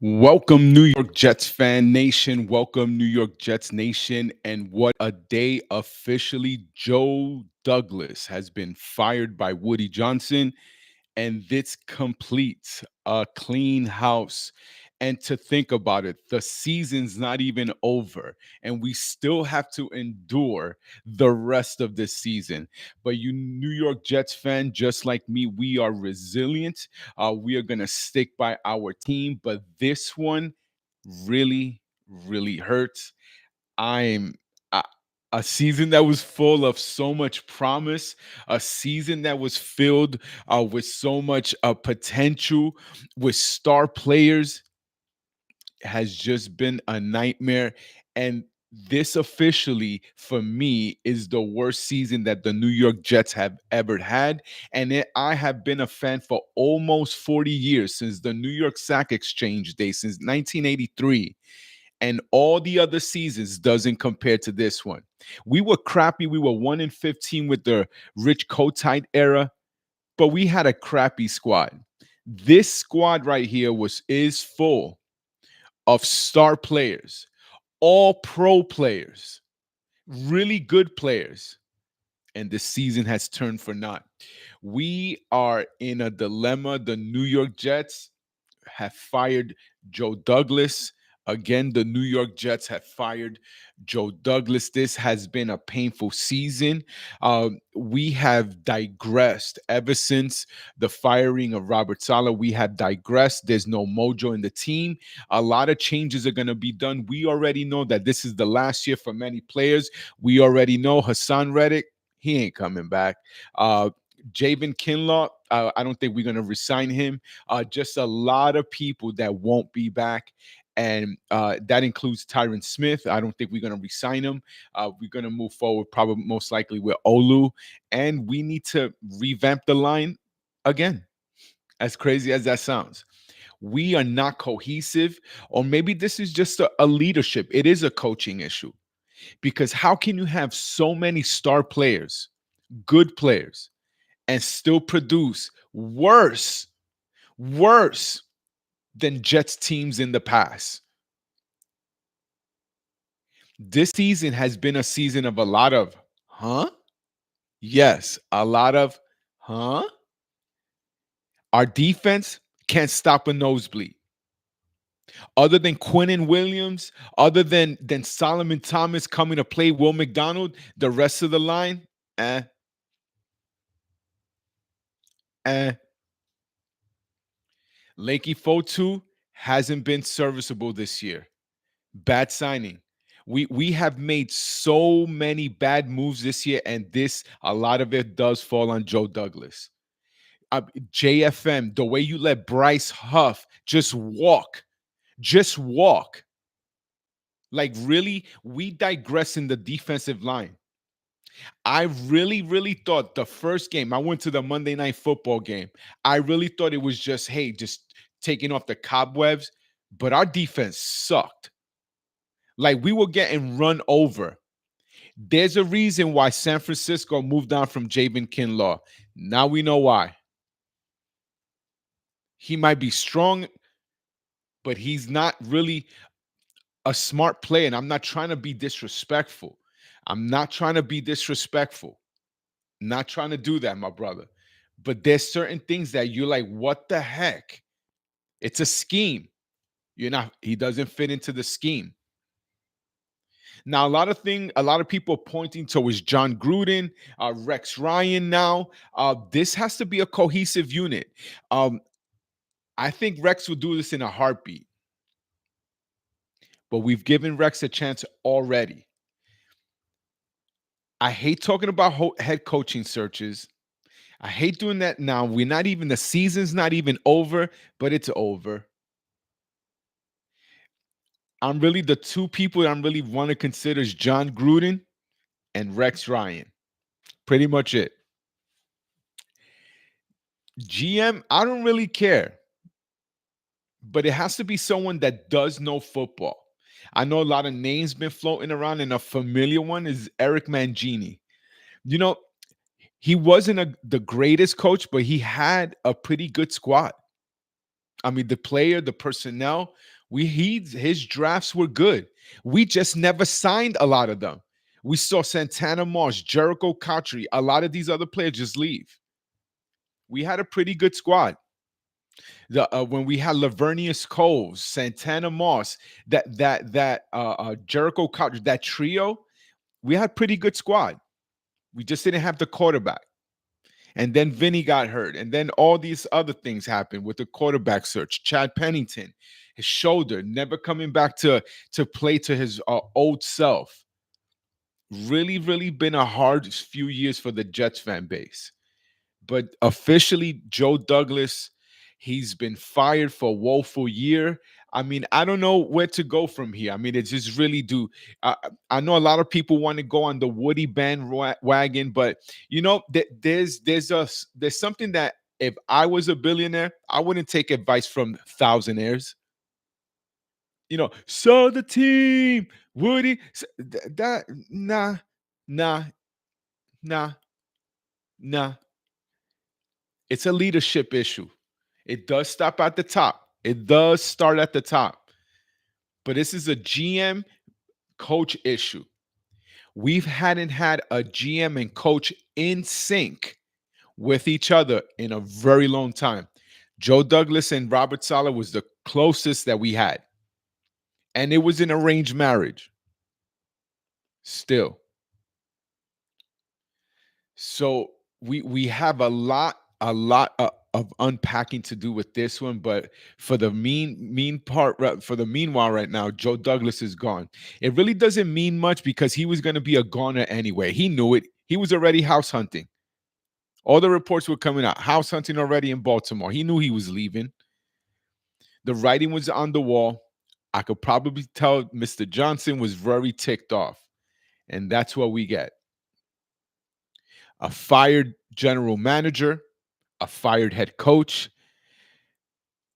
Welcome, New York Jets fan nation. Welcome, New York Jets nation. And what a day officially. Joe Douglas has been fired by Woody Johnson, and this completes a clean house. And to think about it, the season's not even over, and we still have to endure the rest of this season. But you, New York Jets fan, just like me, we are resilient. We are gonna stick by our team, but this one really, really hurts. I'm a, a season that was full of so much promise, a season that was filled with so much potential, with star players, has just been a nightmare. And this officially, for me, is the worst season that the New York Jets have ever had. I have been a fan for almost 40 years, since the New York Sack Exchange Day, since 1983, and all the other seasons doesn't compare to this one. We were crappy. We were 1 in 15 with the Rich Kotite era, but we had a crappy squad. This squad right here is full of star players, all pro players, really good players, and the season has turned for naught. We are in a dilemma. The New York Jets have fired Joe Douglas. Again, the New York Jets have fired Joe Douglas. This has been a painful season. We have digressed ever since the firing of Robert Saleh. We have digressed. There's no mojo in the team. A lot of changes are going to be done. We already know that this is the last year for many players. We already know Hassan Reddick, he ain't coming back. Javen Kinlaw, I don't think we're going to resign him. Just a lot of people that won't be back. And that includes Tyron Smith. I don't think we're going to resign him. We're going to move forward, probably most likely with Olu. And we need to revamp the line again, as crazy as that sounds. We are not cohesive, or maybe this is just a leadership. It is a coaching issue, because how can you have so many star players, good players, and still produce worse than Jets teams in the past? This season has been a season of a lot of, huh? Yes, a lot of, huh? Our defense can't stop a nosebleed. Other than Quinnen Williams, other than Solomon Thomas coming to play Will McDonald, the rest of the line, eh, eh. Lakey Fotu hasn't been serviceable this year. Bad signing. We have made so many bad moves this year, and this, a lot of it does fall on Joe Douglas. JFM, the way you let Bryce Huff just walk. Like, really, we digress in the defensive line. I really, really thought the first game, I went to the Monday Night Football game. I really thought it was just, hey, just taking off the cobwebs, but our defense sucked. Like, we were getting run over. There's a reason why San Francisco moved on from Javen Kinlaw. Now we know why. He might be strong, but he's not really a smart player. And I'm not trying to be disrespectful. I'm not trying to be disrespectful. Not trying to do that, my brother. But there's certain things that you're like, what the heck? It's a scheme. He doesn't fit into the scheme. Now, a lot of people pointing towards John Gruden, Rex Ryan now. This has to be a cohesive unit. Um, I think Rex will do this in a heartbeat, but we've given Rex a chance already. I hate talking about head coaching searches. I hate doing that now. The season's not even over, but it's over. I'm really the two people that I'm really want to consider is John Gruden and Rex Ryan. Pretty much it. GM, I don't really care, but it has to be someone that does know football. I know a lot of names been floating around, and a familiar one is Eric Mangini. You know, he wasn't the greatest coach, but he had a pretty good squad. I mean, the player, the personnel, his drafts were good. We just never signed a lot of them. We saw Santana Moss, Jericho Cotchery, a lot of these other players just leave. We had a pretty good squad. When we had Lavernius Coles, Santana Moss, Jericho Cotchery, that trio, we had pretty good squad. We just didn't have the quarterback. And then Vinny got hurt. And then all these other things happened with the quarterback search. Chad Pennington, his shoulder, never coming back to play to his old self. Really, really been a hard few years for the Jets fan base. But officially, Joe Douglas, he's been fired for a woeful year. I mean, I don't know where to go from here. I mean, it's just really do. Uh, I know a lot of people want to go on the Woody bandwagon, but you know, there's something that if I was a billionaire, I wouldn't take advice from thousandaires. You know, so the team, Woody, that nah, nah, nah, nah. It's a leadership issue. It does stop at the top. It does start at the top. But this is a GM coach issue. We've hadn't had a GM and coach in sync with each other in a very long time. Joe Douglas and Robert Saleh was the closest that we had. And it was an arranged marriage still. So we have a lot of unpacking to do with this one, but for the for the meanwhile right now, Joe Douglas is gone. It really doesn't mean much because he was going to be a goner anyway. He knew it. He was already house hunting. All the reports were coming out. House hunting already in Baltimore. He knew he was leaving. The writing was on the wall. I could probably tell Mr. Johnson was very ticked off. And that's what we get. A fired general manager, a fired head coach,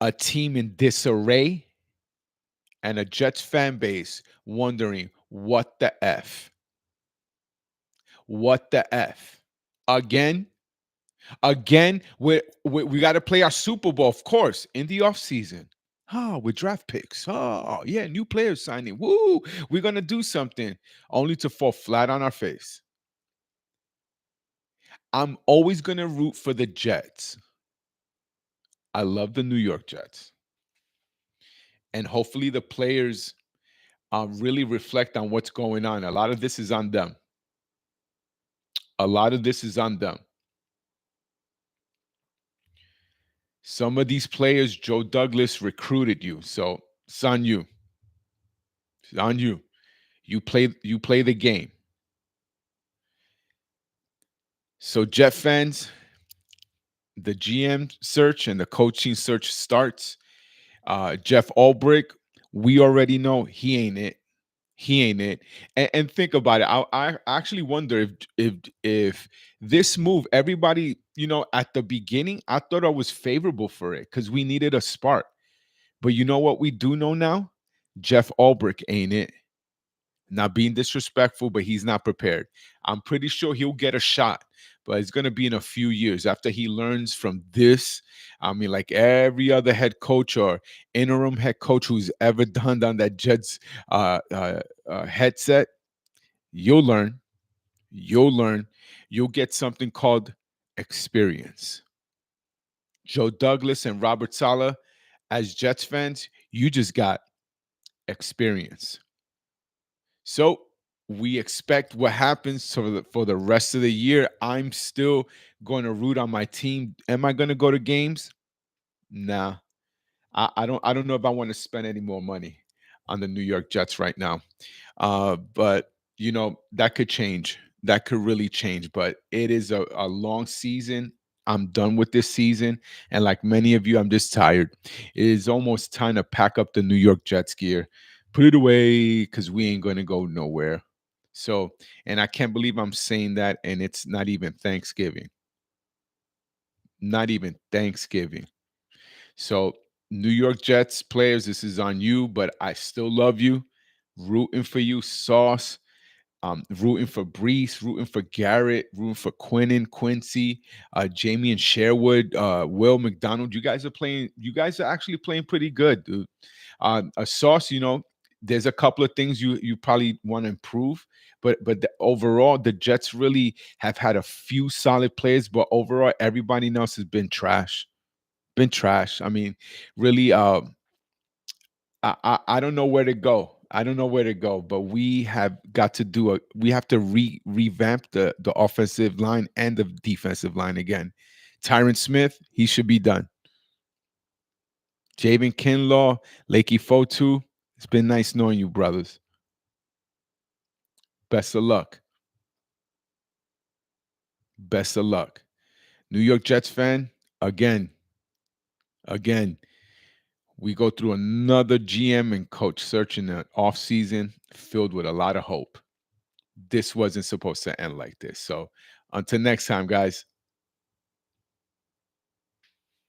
a team in disarray, and a Jets fan base wondering what the F? What the F? Again? Again, we got to play our Super Bowl, of course, in the offseason. Oh, with draft picks. Oh, yeah, new players signing. Woo, we're going to do something only to fall flat on our face. I'm always going to root for the Jets. I love the New York Jets. And hopefully the players really reflect on what's going on. A lot of this is on them. A lot of this is on them. Some of these players, Joe Douglas recruited you, so it's on you. It's on you. You play the game. So Jet fans, the GM search and the coaching search starts. Jeff Ulbrich, we already know he ain't it. He ain't it. And think about it. I actually wonder if this move, everybody, at the beginning, I thought I was favorable for it because we needed a spark. But you know what we do know now? Jeff Ulbrich ain't it. Not being disrespectful, but he's not prepared. I'm pretty sure he'll get a shot, but it's going to be in a few years after he learns from this. I mean, like every other head coach or interim head coach who's ever done that Jets headset, you'll learn. You'll learn. You'll get something called experience. Joe Douglas and Robert Saleh, as Jets fans, you just got experience. So we expect what happens for the rest of the year. I'm still going to root on my team. Am I going to go to games? Nah, I don't know if I want to spend any more money on the New York Jets right now. But that could change. That could really change. But it is a long season. I'm done with this season, and like many of you, I'm just tired. It is almost time to pack up the New York Jets gear, put it away because we ain't going to go nowhere. So, and I can't believe I'm saying that, and it's not even Thanksgiving. Not even Thanksgiving. So, New York Jets players, this is on you, but I still love you, rooting for you, Sauce. Rooting for Brees, rooting for Garrett, rooting for Quinnen, Quincy, Jamie and Sherwood, Will McDonald. You guys are playing. You guys are actually playing pretty good, dude. A Sauce, there's a couple of things you probably want to improve, but overall, the Jets really have had a few solid players, but overall, everybody else has been trash. Been trash. I mean, really. I don't know where to go. I don't know where to go, but we have got to we have to revamp the offensive line and the defensive line again. Tyron Smith, he should be done. Javen Kinlaw, Lakey Fotu, it's been nice knowing you, brothers. Best of luck. Best of luck. New York Jets fan, again, we go through another GM and coach search in the offseason filled with a lot of hope. This wasn't supposed to end like this. So until next time, guys.